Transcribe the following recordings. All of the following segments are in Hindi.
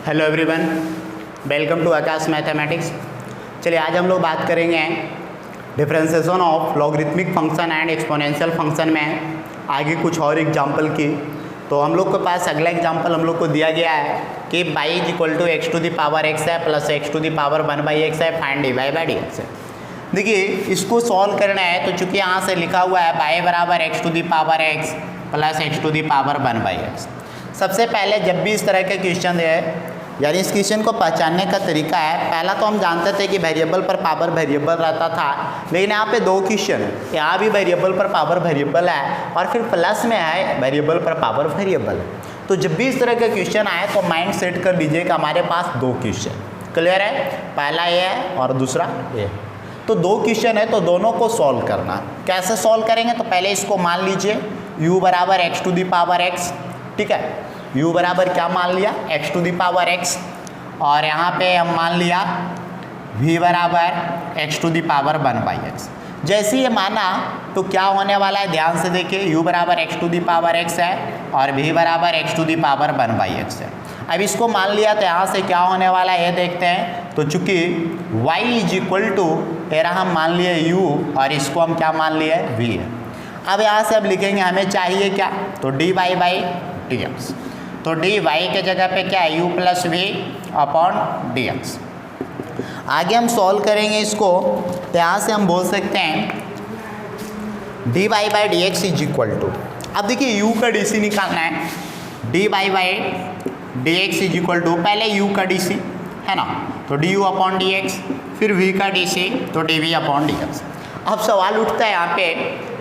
Hello everyone, welcome to Aakash mathematics. चलिए आज हम लोग बात करेंगे differentiation of logarithmic function and exponential function में आगे कुछ और एग्जांपल की। तो हम लोग के पास अगला एग्जांपल हम लोग को दिया गया है कि y equal to x to the power x है plus x to the power 1/x है, find dy by d x है। देखिए इसको सॉल्व करना है तो चूंकि यहाँ से लिखा हुआ है y बराबर x to the power x plus x to the power 1/x। सबसे पहले जब भी इस तरह के क्वेश्चन है, यानी इस क्वेश्चन को पहचानने का तरीका है, पहला तो हम जानते थे कि वेरिएबल पर पावर वेरिएबल रहता था, लेकिन यहाँ पे दो क्वेश्चन है, यहाँ भी वेरिएबल पर पावर वेरिएबल है और फिर प्लस में है वेरिएबल पर पावर वेरिएबल है। तो जब भी इस तरह का क्वेश्चन आए तो माइंड सेट कर लीजिए कि हमारे पास दो क्वेश्चन। क्लियर है? पहला ये है और दूसरा ये। तो दो क्वेश्चन है तो दोनों को सॉल्व करना। कैसे सॉल्व करेंगे? तो पहले इसको मान लीजिए u बराबर x to the power x. ठीक है, u बराबर क्या मान लिया? X to the power x. और यहाँ पे हम मान लिया v बराबर x to the power 1/x। जैसे ये माना तो क्या होने वाला है, ध्यान से देखिए। u बराबर x to the power x है और v बराबर x to the power 1/x है। अब इसको मान लिया तो यहाँ से क्या होने वाला है ये देखते हैं। तो चूंकि y इज इक्वल टू तेरा हम मान लिए u और इसको हम क्या मान लिए v है। अब यहाँ से अब लिखेंगे हमें चाहिए क्या, तो dy बाई डी एक्स। तो dy के जगह पे क्या है, u plus v upon d x. आगे हम सॉल्व करेंगे इसको तो यहाँ से हम बोल सकते हैं dy by d x is equal to, अब देखिए u का डी सी निकालना है। dy by d x is equal to, पहले u का डी सी है ना, तो du अपॉन डी एक्स, फिर v का डी सी तो dv अपॉन डी एक्स। अब सवाल उठता है यहाँ पे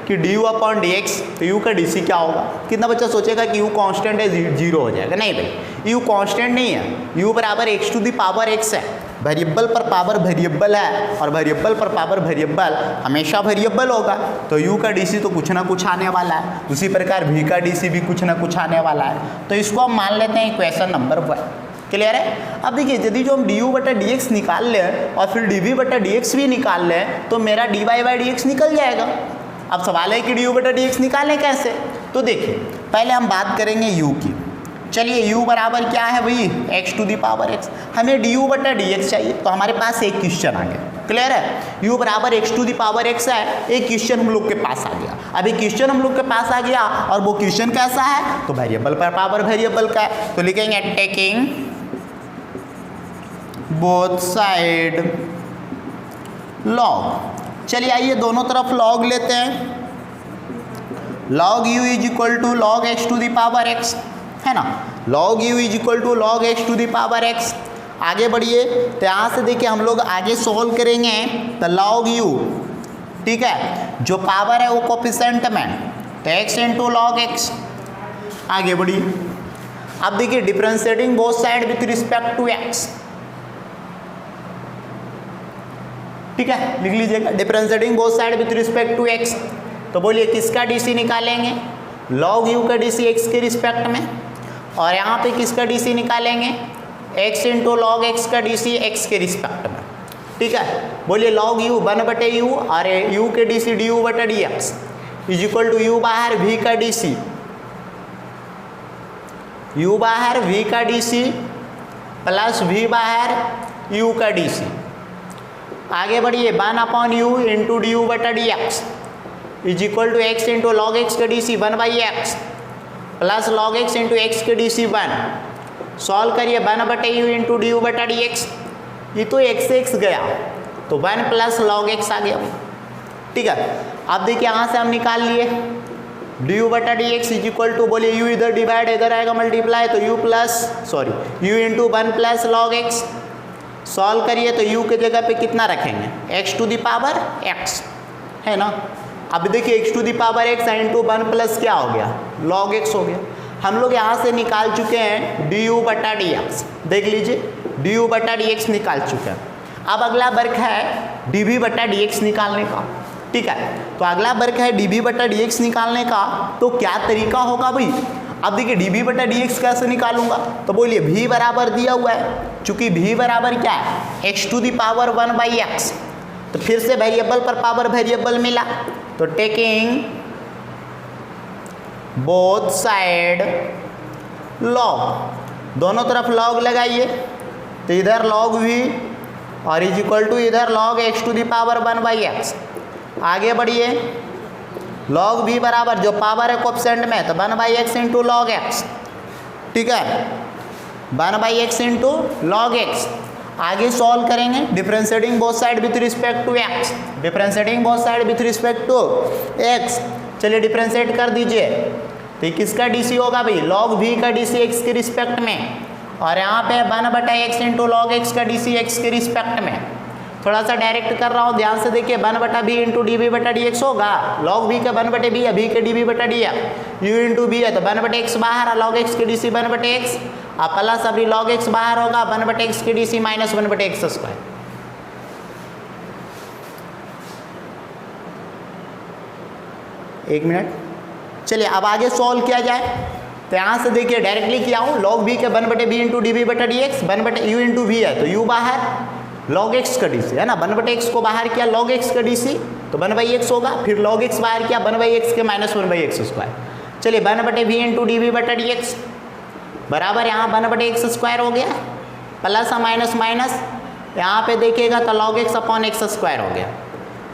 कि du अपॉन डी एक्स, तो u का डी सी क्या होगा? कितना बच्चा सोचेगा कि u कांस्टेंट है, जीरो हो जाएगा। नहीं भाई, u कांस्टेंट नहीं है, u बराबर x to the power x है। वेरिएबल पर पावर वेरिएबल है और वेरिएबल पर पावर वेरिएबल हमेशा वेरिएबल होगा, तो u का डी सी तो कुछ ना कुछ आने वाला है। उसी प्रकार v का डी सी भी कुछ ना कुछ आने वाला है। तो इसको हम मान लेते हैं इक्वेशन नंबर 1। क्लियर है? अब देखिए यदि जो हम du बटा डी एक्स निकाल लें और फिर dv बटा डी एक्स भी निकाल लें तो मेरा dy बाई डी एक्स निकल जाएगा। अब सवाल है कि du बटा डी एक्स निकालें कैसे? तो देखिए पहले हम बात करेंगे u की। चलिए u बराबर क्या है भाई, x to the power x. हमें du बटा डी एक्स चाहिए, तो हमारे पास एक क्वेश्चन आ गया। क्लियर है? u बराबर x to the power x है, एक क्वेश्चन हम लोग के पास आ गया। अब एक क्वेश्चन हम लोग के पास आ गया और वो क्वेश्चन कैसा है, तो वेरिएबल पर पावर वेरिएबल का है। तो लिखेंगे टेकिंग बोथ साइड लॉग। चलिए आइए दोनों तरफ लॉग लेते हैं। Log u is equal to log x to the power x है ना, log u is equal to log x to the power x. आगे बढ़िए तो यहाँ से देखिए हम लोग आगे सॉल्व करेंगे तो लॉग u, ठीक है, जो पावर है वो कोफिशिएंट में, तो x इंटू लॉग एक्स। आगे बढ़िए, अब देखिए differentiating both side with respect to x। ठीक है, लिख लीजिएगा differentiating both side with respect to x। तो बोलिए किसका डीसी निकालेंगे, लॉग u का डीसी x के रिस्पेक्ट में, और यहाँ पे किसका डीसी निकालेंगे, x इंटू लॉग x का डीसी x के रिस्पेक्ट में। ठीक है, बोलिए लॉग u 1/u और u के डीसी du बटा d x is equal to u बाहर v का डीसी, u बाहर v का डीसी प्लस v बाहर u का डीसी। आगे बढ़िए 1/u इंटू du बटा d x is equal to x into log x का D C 1/x plus log x into x के डी सी 1। सॉल्व करिए 1/u इंटू du बटा डी एक्स, ये तो x गया तो 1 प्लस लॉग एक्स आ गया। ठीक है, अब देखिए यहाँ से हम निकाल लिए du बटा d x is equal to, बोलिए u इधर डिवाइड इधर आएगा मल्टीप्लाई, तो u into 1 plus log x. Solve करिए तो u के जगह पे कितना रखेंगे, x to the power x है ना। अब देखिए x to the power x into 1 plus क्या हो गया, log x हो गया। हम लोग यहाँ से निकाल चुके हैं du बटा डी एक्स। देख लीजिए du बटा डी एक्स निकाल चुके हैं। अब अगला वर्क है dv बटा डी एक्स निकालने का। ठीक है, तो अगला वर्क है dv बटा डी एक्स निकालने का। तो क्या तरीका होगा भाई, अब देखिए dv बटा डी एक्स कैसे निकालूंगा, तो बोलिए v बराबर दिया हुआ है, चूंकि v बराबर क्या है, x to the power 1/x। तो फिर से वेरिएबल पर पावर वेरिएबल मिला, तो टेकिंग बोथ साइड लॉग दोनों तरफ लॉग लगाइए, तो इधर लॉग v और इज इक्वल टू इधर log x to the power 1/x। आगे बढ़िए, लॉग v बराबर जो पावर है कोएफिशिएंट में, तो 1/x इंटू लॉग x, ठीक है, 1/x इंटू लॉग x। आगे सॉल्व करेंगे, differentiating both side with respect to x, differentiating both side with respect to x। चलिए डिफरेंशिएट कर दीजिए, तो किसका डीसी होगा भाई, लॉग v का डीसी x के रिस्पेक्ट में, और यहाँ पे 1/x इंटू लॉग x का डीसी x के रिस्पेक्ट में। थोड़ा सा डायरेक्ट कर रहा हूँ, ध्यान से देखिए, 1/b इंटू dv/dx होगा, लॉग v का 1/b है, b के dv/dx, u इंटू b है तो 1/x बाहर, लॉग x के डीसी 1/x, और प्लस अभी लॉग x बाहर होगा, 1/x के डीसी माइनस 1/x²। एक मिनट, चलिए अब आगे सॉल्व किया जाए। तो यहाँ से देखिए डायरेक्टली किया हूँ, लॉग v के 1/b into dv/dx, 1/u into v है तो u बाहर, लॉग x का डीसी है ना, 1/x को बाहर किया, लॉग x का डीसी तो 1/x होगा, फिर लॉग x बाहर किया, 1/x के माइनस 1/x²। चलिए 1/v इंटू dv/dx बराबर यहाँ 1/x² हो गया, प्लस माइनस माइनस, यहाँ पे देखिएगा तो लॉग x अपॉन x² हो गया।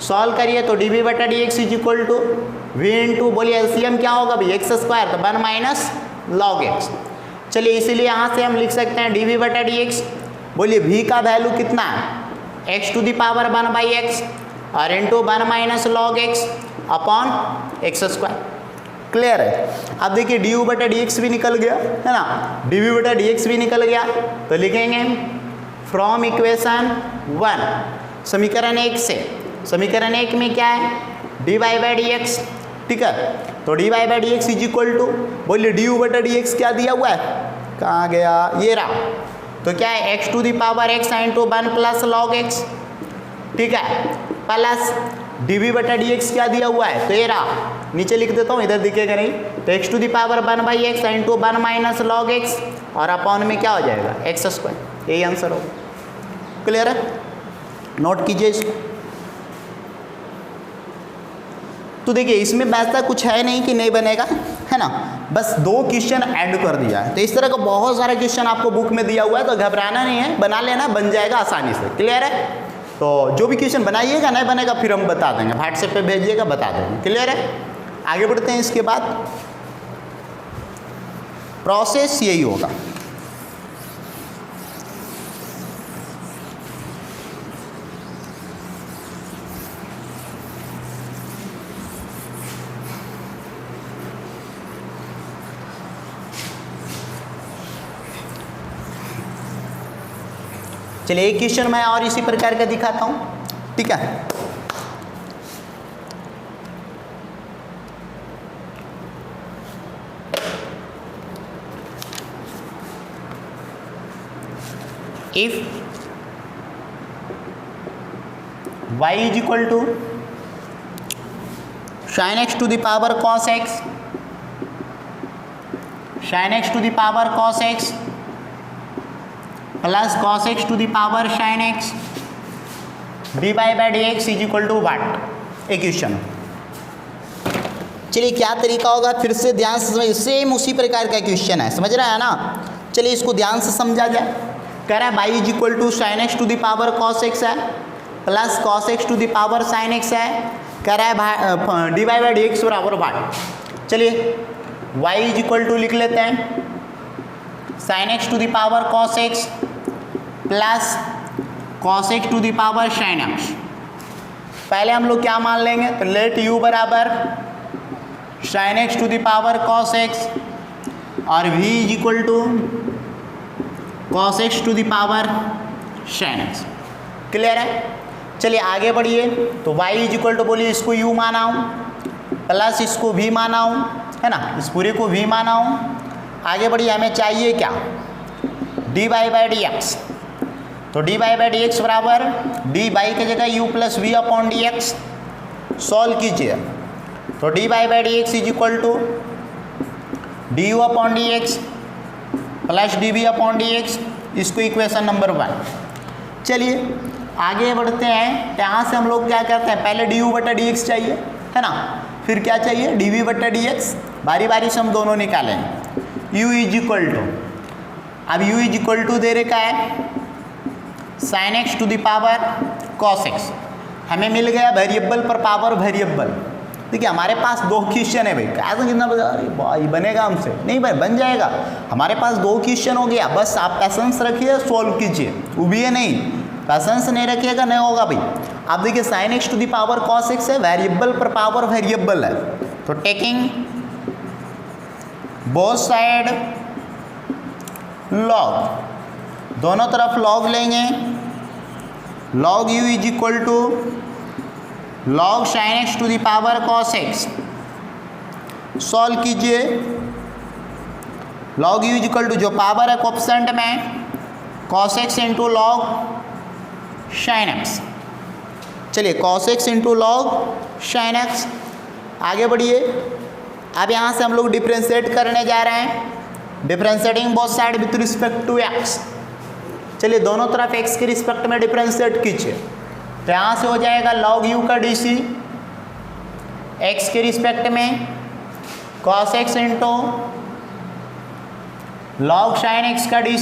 सॉल्व करिए तो dv/dx is equal to v into, बोलिए एलसीएम क्या होगा भाई, x² तो 1 माइनस लॉग x। चलिए इसीलिए यहाँ से हम लिख सकते हैं dv/dx, बोलिए v का वैल्यू कितना है, x to the power 1/x और into 1 minus log x upon x²। Clear है। अब देखिए du/dx भी निकल गया है ना, dv/dx भी निकल गया, तो लिखेंगे फ्रॉम इक्वेशन 1 समीकरण 1 से, समीकरण 1 में क्या है, dy/dx, ठीक है, तो dy/dx इज इक्वल टू, बोलिए du/dx क्या दिया हुआ है, कहाँ गया, ये रहा, तो क्या है x to the power x into 1 plus log x, ठीक है, प्लस dv/dx क्या दिया हुआ है, तो ये रहा, नीचे लिख देता हूँ, इधर दिखेगा नहीं, तो x to the power 1/x into 1 minus log x और अपॉन में क्या हो जाएगा x², यही आंसर होगा। क्लियर है, नोट कीजिए इसको। तो देखिए इसमें वैसा कुछ है नहीं कि नहीं बनेगा, है ना, बस 2 क्वेश्चन ऐड कर दिया है, तो इस तरह का बहुत सारे क्वेश्चन आपको बुक में दिया हुआ है, तो घबराना नहीं है, बना लेना, बन जाएगा आसानी से। क्लियर है, तो जो भी क्वेश्चन बनाइएगा, नहीं बनेगा फिर हम बता देंगे, व्हाट्सएप पे भेजिएगा, बता देंगे। क्लियर है, आगे बढ़ते हैं। इसके बाद प्रोसेस यही होगा, चलिए एक क्वेश्चन मैं और इसी प्रकार का दिखाता हूँ, ठीक है। If y is equal to sin x to the power cos x, sin x to the power cos x plus cos x to the power sin x dy/dx is equal to what, एक क्वेश्चन। चलिए क्या तरीका होगा, फिर से ध्यान से समझिए, सेम उसी प्रकार का क्वेश्चन है, समझ रहा है ना। चलिए इसको ध्यान से समझा जाए। कह रहा है y is equal to sine x to the power cos x है plus cos x to the power sin x है, कह रहा है dy/dx बराबर व्हाट। चलिए y इज इक्वल टू लिख लेते हैं sin x to the power cos x plus cos x to the power sin x। पहले हम लोग क्या मान लेंगे, तो लेट u बराबर sin x to the power cos x और v is equal to cos x to the power sin x। Clear है, चलिए आगे बढ़िए। तो y इज इक्वल टू, बोलिए इसको u माना हूँ प्लस इसको v माना हूँ, है ना, इस पूरे को v माना हूँ। आगे बढ़िए, हमें चाहिए क्या, dy/dx, तो dy/dx बराबर dy की जगह u plus v upon dx। Solve कीजिए, तो dy/dx is equal to du upon dx plus dv upon dx, इसको इक्वेशन नंबर 1। चलिए आगे बढ़ते हैं। यहाँ से हम लोग क्या करते हैं, पहले du/dx चाहिए, है ना, फिर क्या चाहिए dv/dx, बारी बारी से हम दोनों निकालेंगे। u इज इक्वल टू अब u इज इक्वल टू दे रखा है sine x to the power cos x. हमें मिल गया वेरिएबल पर पावर वेरिएबल। देखिए हमारे पास दो क्वेश्चन है भाई, कैसे कितना बता, अरे भाई बनेगा हमसे नहीं भाई, बन जाएगा। हमारे पास दो क्वेश्चन हो गया, बस आप पैसेंस रखिए, सॉल्व कीजिए। वो भी है नहीं, पैसेंस नहीं रखिएगा नहीं होगा भाई। आप देखिए sine x to the power cos x है, वेरिएबल पर पावर वेरिएबल है, तो टेकिंग बोथ साइड लॉग, दोनों तरफ लॉग लेंगे। Log u is equal to log sine x to the power cos x. Solve कीजिए। Log u is equal to जो पावर है कोएफिशिएंट में cos x into log sine x. चलिए cos x into log sine x. आगे बढ़िए। अब यहाँ से हम लोग डिफ्रेंशिएट करने जा रहे हैं, differentiating both side with respect to x. चलिए दोनों तरफ x के रिस्पेक्ट में डिफ्रेंशिएट कीजिए, तो यहाँ से हो जाएगा log u का डी x के रिस्पेक्ट में cos x into log sin x का डी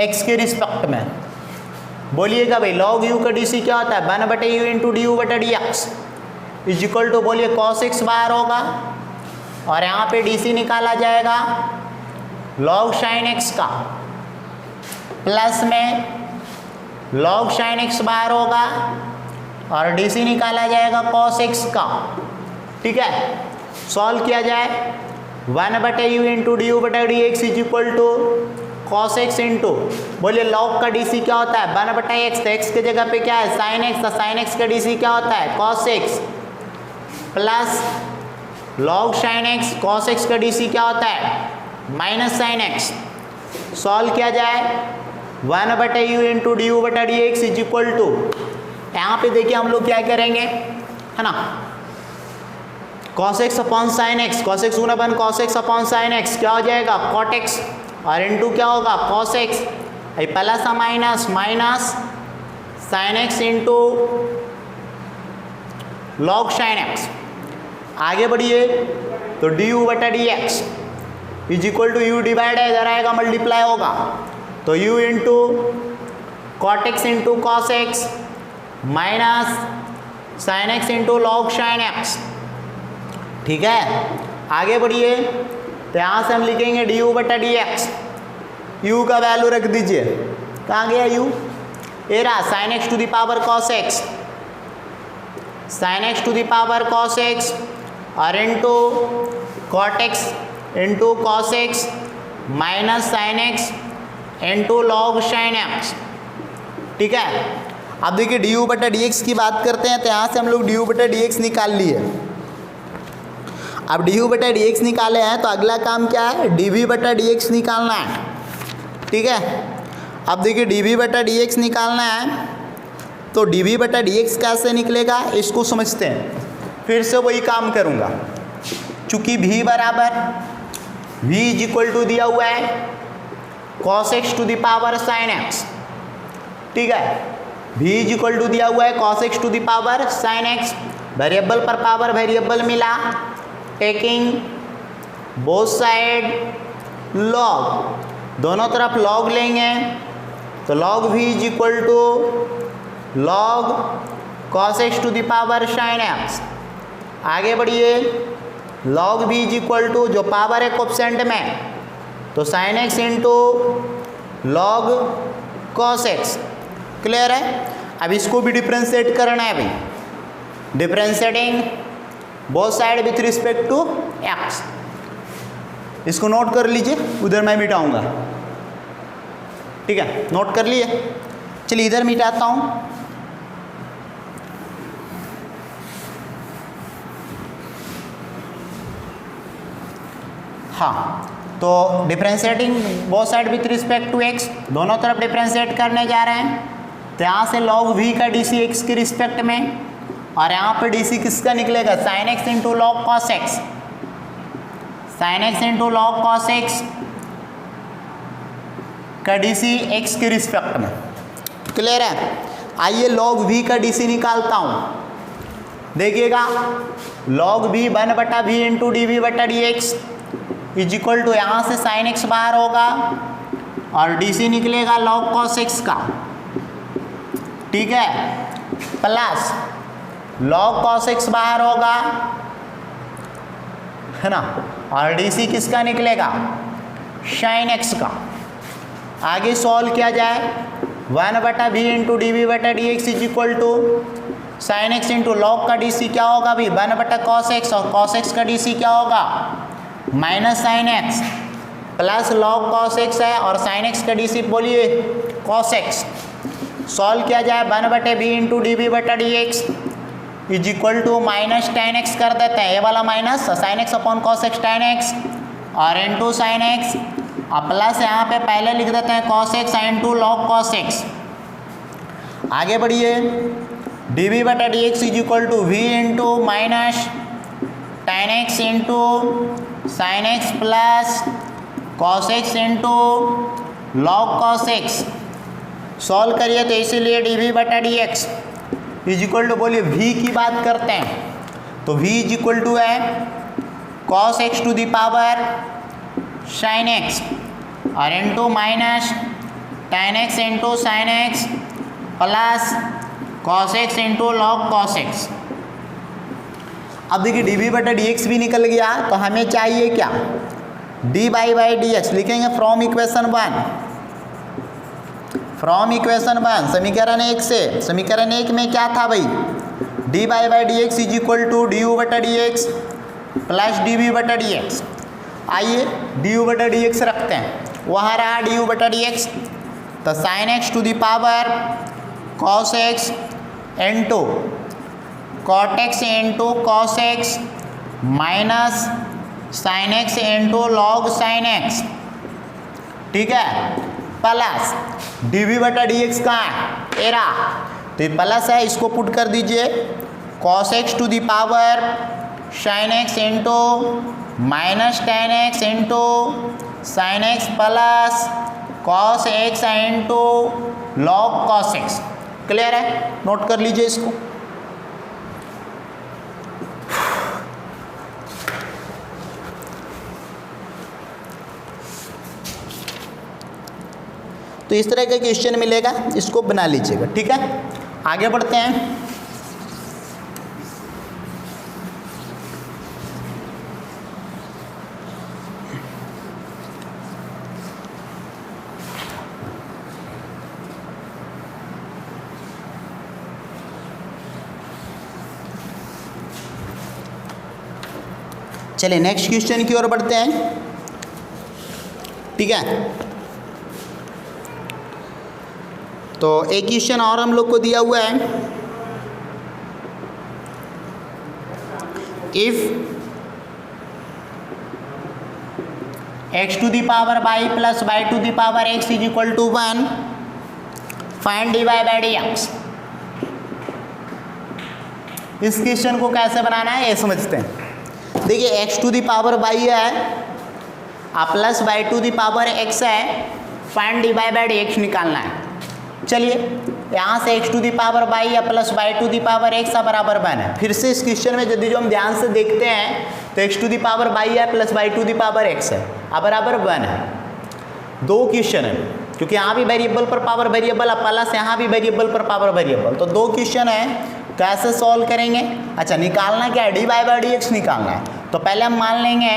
x के रिस्पेक्ट में। बोलिएगा भाई log u का डी क्या होता है, 1/u इंटू डी यू बटा d x is equal to, बोलिए cos x बाहर होगा और यहाँ पे डी निकाला जाएगा log sin x का, प्लस में log sin x बाहर होगा और डी निकाला जाएगा cos x का। ठीक है, सॉल्व किया जाए 1/u इंटू डी यू बटा d x is equal to cos x into, बोलिए log का डी क्या होता है 1/x, तो x की जगह पे क्या है sin x, तो sin x का डी क्या होता है cos x, plus log sin x, cos x का डी क्या होता है माइनस साइन एक्स। सॉल्व किया जाए 1/u इंटू डी यू बटा d x is equal to, यहाँ पे देखिए हम लोग क्या करेंगे, है ना, cos x upon sine x, cos x गुना 1 cos x upon sine x क्या हो जाएगा cot x, और इंटू क्या होगा cos x, plus minus minus sine x into log sine x. आगे बढ़िए, तो डी यू बटा d x is equal to u divide है, इधर आएगा मल्टीप्लाई होगा, तो u into cot x into cos x minus sine x into log sine x. ठीक है, आगे बढ़िए। तो यहाँ से हम लिखेंगे डी यू बटा डी एक्स, यू का वैल्यू रख दीजिए, कहाँ गया u, ये रहा sign x to the power cos x, sine x to the power cos x और into cot x into cos x minus sine x into log sine x. ठीक है, अब देखिए डी यू बटा डी एक्स की बात करते हैं, तो यहाँ से हम लोग डी यू बटा डी एक्स निकाल लिए। अब डी यू बटा डी एक्स निकाले हैं, तो अगला काम क्या है, डी वी बटा डी एक्स निकालना है। ठीक है, अब देखिए डी वी बटा डी एक्स निकालना है, तो डी वी बटा डी एक्स कैसे निकलेगा इसको समझते हैं। फिर से वही काम करूँगा, चूँकि v बराबर v इज इक्वल टू दिया हुआ है cos x to the power sin x। ठीक है, v इज इक्वल टू दिया हुआ है cos x to the power sin x, variable पर पावर वेरिएबल मिला, टेकिंग बोथ साइड log, दोनों तरफ log लेंगे, तो log v is equal to log cos x to the power sin x। आगे बढ़िए, log v is equal to जो पावर है कोएफिशिएंट में, तो sin x into log cos x। Clear है, अब इसको भी डिफ्रेंशिएट करना है भाई, differentiating both side with respect to x। इसको नोट कर लीजिए, उधर मैं मिटाऊंगा। ठीक है, नोट कर लिए, चलिए इधर मिटाता हूँ। हाँ, तो differentiating both side with respect to x, दोनों तरफ डिफ्रेंशिएट करने जा रहे हैं, तो यहाँ से log v का डी सी x के रिस्पेक्ट में, और यहाँ पर डी सी किसका निकलेगा sine x into log cos x, sine x into log cos x का डी सी एक्स के रिस्पेक्ट में। क्लियर है, आइए log v का डी सी निकालता हूँ। देखिएगा log v 1/v into d v बटा d x is equal to यहाँ से साइन एक्स बाहर होगा और डी सी निकलेगा लॉग कॉस एक्स का, ठीक है, प्लस लॉग कॉस एक्स बाहर होगा, है ना, और डी सी किसका निकलेगा, साइन एक्स का। आगे सॉल्व किया जाए, 1/v इंटू डी वी बटा d x is equal to sine x into log का डी सी क्या होगा भाई 1/cos x, और cos x का डी सी क्या होगा minus sine x, plus log cos x है और साइन एक्स का डी सी बोलिए cos x। सॉल्व किया जाए 1/v इंटू डी वी बटा d x is equal to minus tan x कर देते हैं, ये वाला minus sine x upon cos x tan x और इंटू साइन एक्स, और प्लस यहाँ पे पहले लिख देते हैं cos x into log cos x। आगे बढ़िए, डी वी बटा d x is equal to v into minus tan x into sine x plus cos x into log cos x। Solve करिए तो इसीलिए डी वी बटा d x is equal to बोलिए v की बात करते हैं तो v इज इक्वल टू है cos x to the power sin x और into minus tan x into sine x plus cos x into log cos x। अब देखिए डी वी बटा डी एक्स भी निकल गया तो हमें चाहिए क्या, d by by d x लिखेंगे फ्रॉम इक्वेशन 1, फ्रॉम इक्वेशन 1 समीकरण 1 से। समीकरण 1 में क्या था भाई, d by by d x is equal to d u बटा d x plus d v बटा डी एक्स। आइए डी यू बटा डी एक्स रखते हैं, वहाँ रहा डी यू बटा डी एक्स, तो sine x to the power cos x into cot x into cos x minus sine x into log sine x, ठीक है, प्लस डी वी बटा डी एक्स कहाँ है, एरा, तो ये प्लस है, इसको पुट कर दीजिए cos x to the power sine x into minus tan x into sine x plus cos x into log cos x। Clear है, नोट कर लीजिए इसको। तो इस तरह का क्वेश्चन मिलेगा, इसको बना लीजिएगा, ठीक है। आगे बढ़ते हैं, चलिए नेक्स्ट क्वेश्चन की ओर बढ़ते हैं, ठीक है। तो एक क्वेश्चन और हम लोग को दिया हुआ है, if x to the power y plus y to the power x is equal to 1 find d y by d x. इस क्वेश्चन को कैसे बनाना है ये समझते हैं। देखिए x to the power y है और plus y to the power x है, find d y by d x निकालना है। चलिए यहाँ से x to the power y या plus y to the power x बराबर 1 है। फिर से इस क्वेश्चन में यदि जो हम ध्यान से देखते हैं तो x to the power y है plus y to the power x है बराबर 1 है। दो क्वेश्चन है क्योंकि यहाँ भी वेरिएबल पर पावर वेरिएबल और प्लस यहाँ भी वेरिएबल पर पावर वेरिएबल, तो दो क्वेश्चन है। कैसे सॉल्व करेंगे, अच्छा निकालना क्या है, d y by d x निकालना है। तो पहले हम मान लेंगे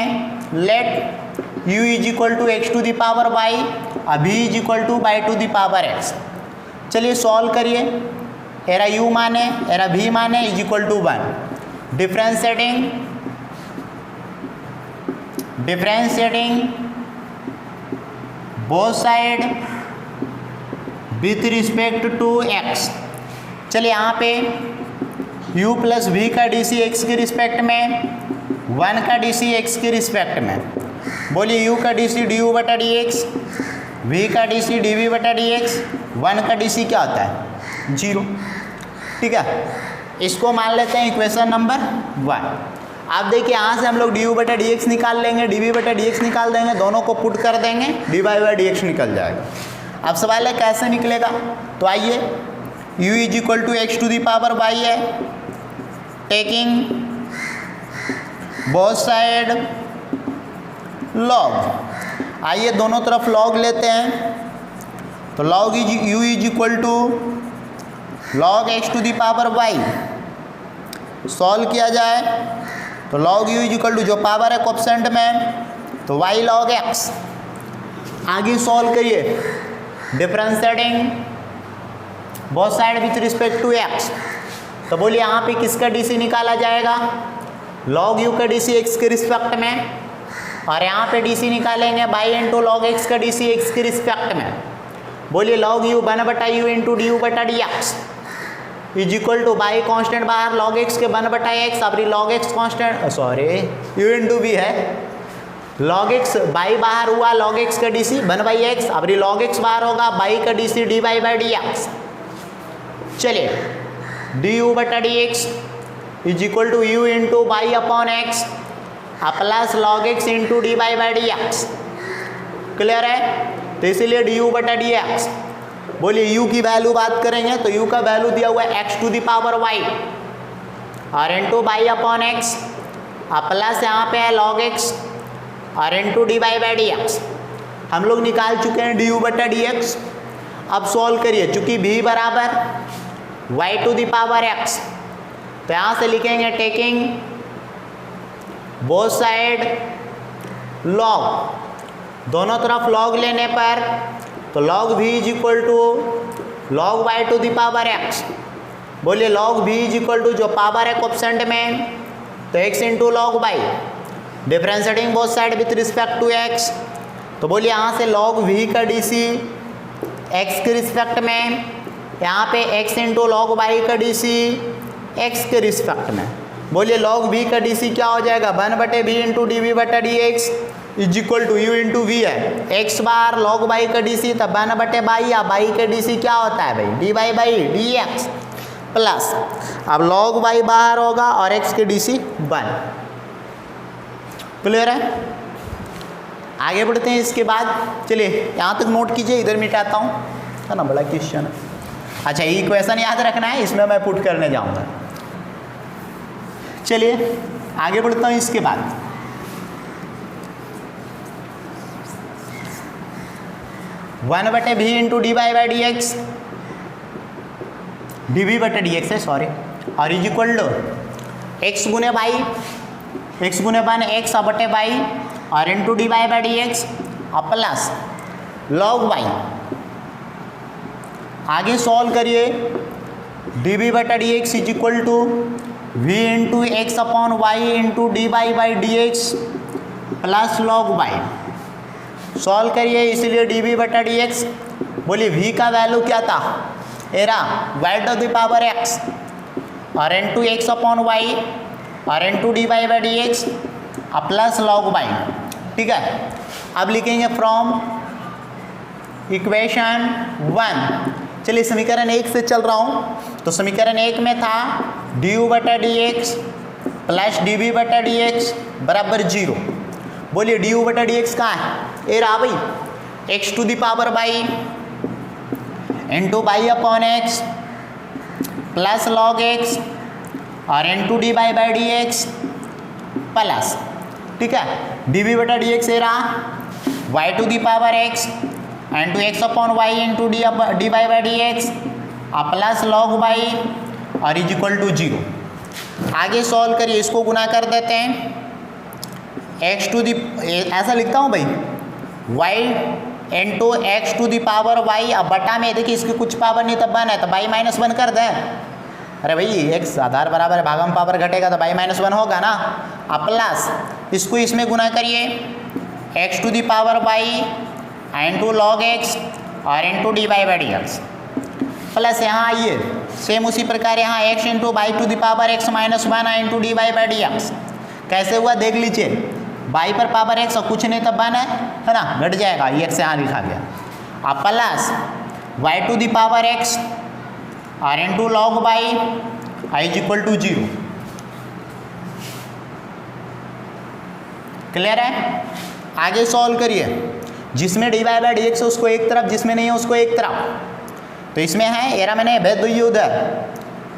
let u is equal to x to the power y और v is equal to y to the power x। चलिए सॉल्व करिए, एरा u माने एरा v माने is equal to 1, differentiating both side with respect to x। चलिए यहाँ पे u प्लस वी का डी सी एक्स के रिस्पेक्ट में 1 का डी सी एक्स के रिस्पेक्ट में, बोलिए u का डी सी डी यू बटा डी एक्स, v का डी सी डी वी बटा डी एक्स, 1 का डी सी क्या होता है 0, ठीक है। इसको मान लेते हैं इक्वेशन नंबर 1। आप देखिए यहाँ से हम लोग डी यू बटा डी एक्स निकाल लेंगे, डी वी बटा डी एक्स निकाल देंगे, दोनों को पुट कर देंगे, d y by d x निकल जाएगा। अब सवाल है कैसे निकलेगा, तो आइए u is equal to x to the power y है, टेकिंग बोथ साइड लॉग। आइए दोनों तरफ लॉग लेते हैं, तो log u is equal to log x to the power y. Solve किया जाए तो log u is equal to जो पावर है कोएफिशिएंट में तो वाई लॉग एक्स। आगे सॉल्व करिए, differentiating both side with respect to x. तो बोलिए यहाँ पे किसका डीसी निकाला जाएगा, लॉग यू का डीसी एक्स के रिस्पेक्ट में, और यहाँ पे डीसी निकालेंगे बाई इंटू लॉग एक्स का डीसी एक्स के रिस्पेक्ट में। बोलिए log u 1/u into d u बटा d x is equal to y constant बाहर लॉग एक्स के 1/x, अब log x constant sorry u into v है, लॉग एक्स बाई बाहर हुआ लॉग एक्स का डीसी 1/x, अब लॉग एक्स बाहर होगा बाई का DC d by by d x. चलिए डी यू बटा d x is equal to u into y upon x plus log x into d by by d x. Clear है, तो इसीलिए डी यू बटा डी एक्स। बोलिए u की वैल्यू बात करेंगे तो u का वैल्यू दिया हुआ है x to the power y और into y upon x plus यहाँ पे है लॉग x और into d by by d x. हम लोग निकाल चुके हैं डी यू बटा डी एक्स। अब सॉल्व करिए, चूंकि v बराबर y to the power x, तो यहाँ से लिखेंगे टेकिंग बोथ साइड लॉग, दोनों तरफ लॉग लेने पर तो log v is equal to log y to the power x। बोलिए log v is equal to जो पावर है कोएफिशिएंट में तो x into log y, differentiating both side with respect to x। तो बोलिए यहाँ से log v का डीसी x के रिस्पेक्ट में, यहाँ पे x इंटू लॉग y का डीसी x के रिस्पेक्ट में। बोलिए log v का डीसी क्या हो जाएगा 1/v इंटू डी वी बटा d x is equal to u into v है, एक्स बार लॉग बाई का डीसी तब 1/बाई, या बाई का डीसी क्या होता है भाई d by by d x plus अब लॉग बाई बाहर होगा और एक्स के डीसी 1। क्लियर है, आगे बढ़ते हैं इसके बाद। चलिए यहाँ तक नोट कीजिए, इधर मिटाता हूँ, है ना, बड़ा क्वेश्चन है। अच्छा ये क्वेश्चन याद रखना है, इसमें मैं पुट करने जाऊँगा। चलिए आगे बढ़ता हूँ इसके बाद। 1/v into d by by d x, d v बटा डी एक्स है सॉरी, और इज इक्वल टू एक्स गुने बाई, एक्स गुने 1 बटे बाई और into d by by d x plus log y. आगे सॉल्व करिए, डी वी बटा d x is equal to v into x upon y into d by by d x plus log y. Solve करिए, इसीलिए डी वी बटा डी एक्स। बोलिए v का वैल्यू क्या था, एरा y to the power x और इंटू एक्स अपॉन वाई और into d by by d x plus log y. ठीक है, अब लिखेंगे फ्रॉम इक्वेशन 1। चलिए समीकरण 1 से चल रहा हूँ, तो समीकरण 1 में था डी यू बटा d x plus d v बटा डी एक्स बराबर 0। बोलिए डी यू बटा डी एक्स कहाँ है, ए रहा भाई x to the power y into y upon x plus log x और into d by by d x plus, ठीक है, डी वी बटा डी एक्स ए रहा y to the power x into x upon y into d by by d x plus log by और इज इक्वल टू 0। आगे सॉल्व करिए, इसको गुना कर देते हैं, एक्स टू दी ऐसा लिखता हूँ भाई y into x to the power y. अब बटा में देखिए इसकी कुछ पावर नहीं तब 1 है तो बाई -1 कर दें। अरे भाई एक्स आधार बराबर है, भागम पावर घटेगा तो बाई -1 होगा ना। अब प्लस इसको इसमें गुना करिए, x to the power y into log x और into d by by d x plus यहाँ आइए सेम उसी प्रकार यहाँ x into y to the power x -1 into d by by d x. कैसे हुआ देख लीजिए, बाई पर पावर एक्स और कुछ नहीं तब 1 है ना, घट जाएगा, ये एक्स यहाँ लिखा गया। अब plus y to the power x और into log y is equal to 0। Clear है, आगे सॉल्व करिए, जिसमें d by by d x उसको एक तरफ, जिसमें नहीं है उसको एक तरफ। तो इसमें है एरा मैंने भेज दो ये उधर,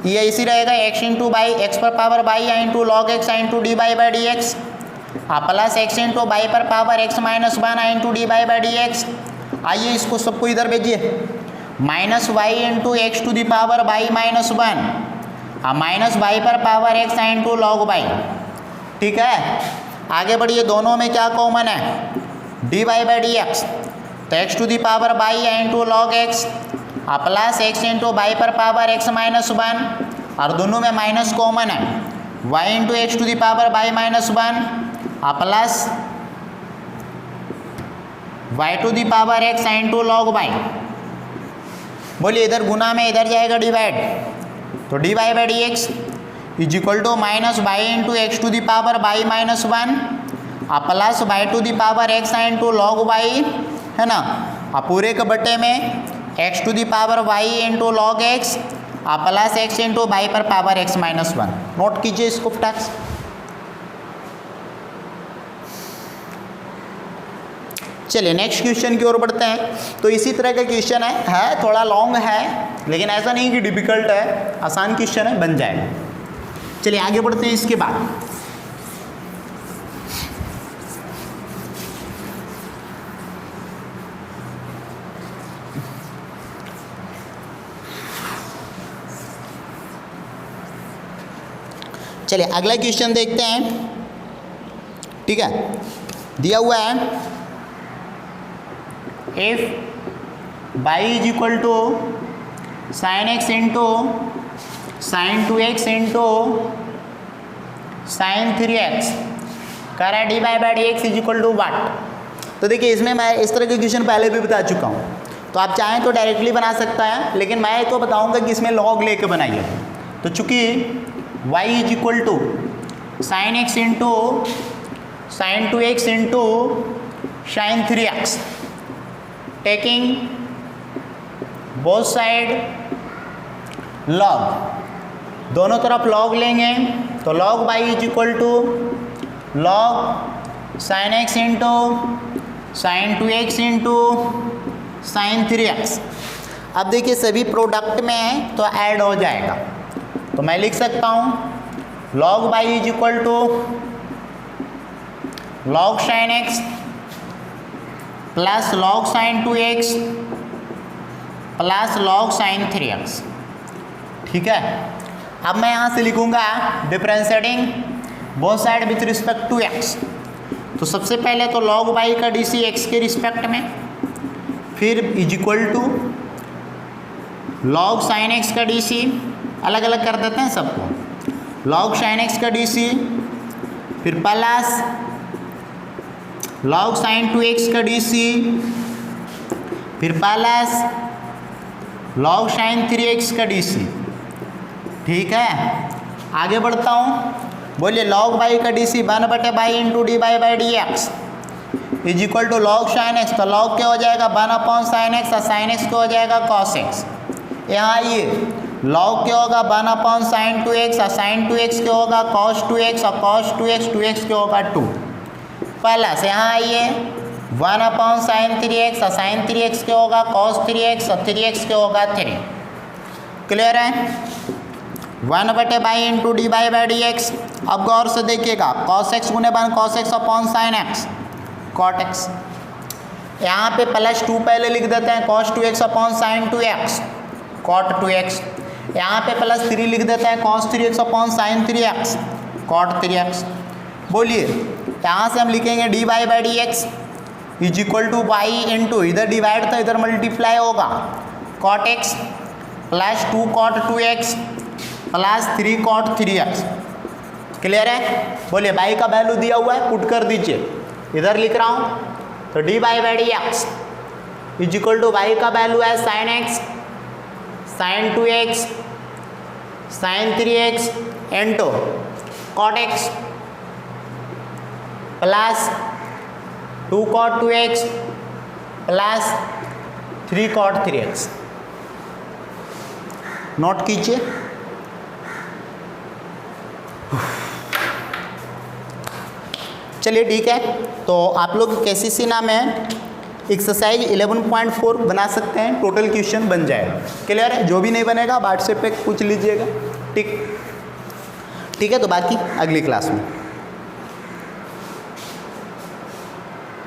ये इसी रहेगा एक्स इंटू बाई एक्स पर power y into log x into d by by d x plus x into y पर power x minus one into d by by d x. आइए इसको सबको इधर भेजिए, minus y into x to the power y minus one, minus y पर power x into log y. ठीक है, आगे बढ़िए, दोनों में क्या कॉमन है, d by by d x, तो x to the power y into log x plus x into y पर पावर एक्स माइनस वन, और दोनों में माइनस कॉमन है, y into x to the power y minus one plus y to the power x into log y. बोलिए इधर गुना में इधर जाएगा डिवाइड, तो d by by d x is equal to minus y into x to the power y minus one plus y to the power x into log y, है ना। अब पूरे के बट्टे में x to the power y into log x plus x into y पर power x minus one. Note कीजिए इसको फटाक। चलिए नेक्स्ट क्वेश्चन की ओर बढ़ते हैं। तो इसी तरह का क्वेश्चन है थोड़ा लॉन्ग है, लेकिन ऐसा नहीं कि डिफिकल्ट है, आसान क्वेश्चन है, बन जाएगा। चलिए आगे बढ़ते हैं इसके बाद। चलिए अगला क्वेश्चन देखते हैं। ठीक है, दिया हुआ है if y is equal to sine x into sine two x into sine three x, कह रहा है d by by d x is equal to what. तो देखिए इसमें मैं इस तरह के क्वेश्चन पहले भी बता चुका हूँ, तो आप चाहें तो डायरेक्टली बना सकता है, लेकिन मैं तो बताऊँगा कि इसमें लॉग लेके बनाइए। तो चूँकि y is equal to sine x into sine two x into sine three x, taking both side log, दोनों तरफ लॉग लेंगे, तो log y is equal to log sine x into sine two x into sine three x. अब देखिए सभी प्रोडक्ट में है तो ऐड हो जाएगा, तो मैं लिख सकता हूँ log y is equal to log sine x plus log sine two x plus log sine three x. ठीक है, अब मैं यहाँ से लिखूँगा differentiating both side with respect to x. तो सबसे पहले तो लॉग y का डी सी एक्स के रिस्पेक्ट में, फिर is equal to log sine x का डी सी, अलग अलग कर देते हैं सबको, लॉग साइन एक्स का डी सी, फिर plus log sine two x का डी सी, फिर plus log sine three x का डी सी। ठीक है, आगे बढ़ता हूँ, बोलिए लॉग बाई का डी सी वन बटे y into d by by d x is equal to log sine x, तो लॉग क्या हो जाएगा वन अपॉन साइन एक्स, और साइन एक्स क्या हो जाएगा कॉस एक्स। यहाँ आइए लॉग क्या होगा one upon sine two x, और साइन टू एक्स क्या होगा कॉस टू एक्स, और कॉस टू एक्स क्या होगा टू। प्लस यहाँ आइए one upon sine three x, और साइन थ्री एक्स क्या होगा कॉस थ्री एक्स, और थ्री एक्स क्या होगा थ्री। क्लियर है, वन बटे y into d by by d x. अब गौर से देखिएगा कॉस एक्स गुने one cos x upon sine x cot x, यहाँ पे प्लस टू पहले लिख देते हैं, cos two x upon sine two x cot two x, यहाँ पे प्लस थ्री लिख देते हैं, cos three x upon sine three x cot three x. बोलिए यहाँ से हम लिखेंगे d by by d x is equal to y into, इधर डिवाइड था इधर मल्टीप्लाई होगा, cot x plus two cot two x plus three cot three x. Clear है, बोलिए बाई का वैल्यू दिया हुआ है, पुट कर दीजिए, इधर लिख रहा हूँ, तो d by by d x is equal to y का वैल्यू है sine x sine two x sine three x into cot x plus two cot two x plus three cot three x. Note कीजिए, चलिए ठीक है। तो आप लोग केसीसी नाम है एक्सरसाइज 11.4 बना सकते हैं, टोटल क्वेश्चन बन जाएगा। क्लियर है, जो भी नहीं बनेगा व्हाट्सएप पे पूछ लीजिएगा। ठीक है, तो बाकी अगली क्लास में।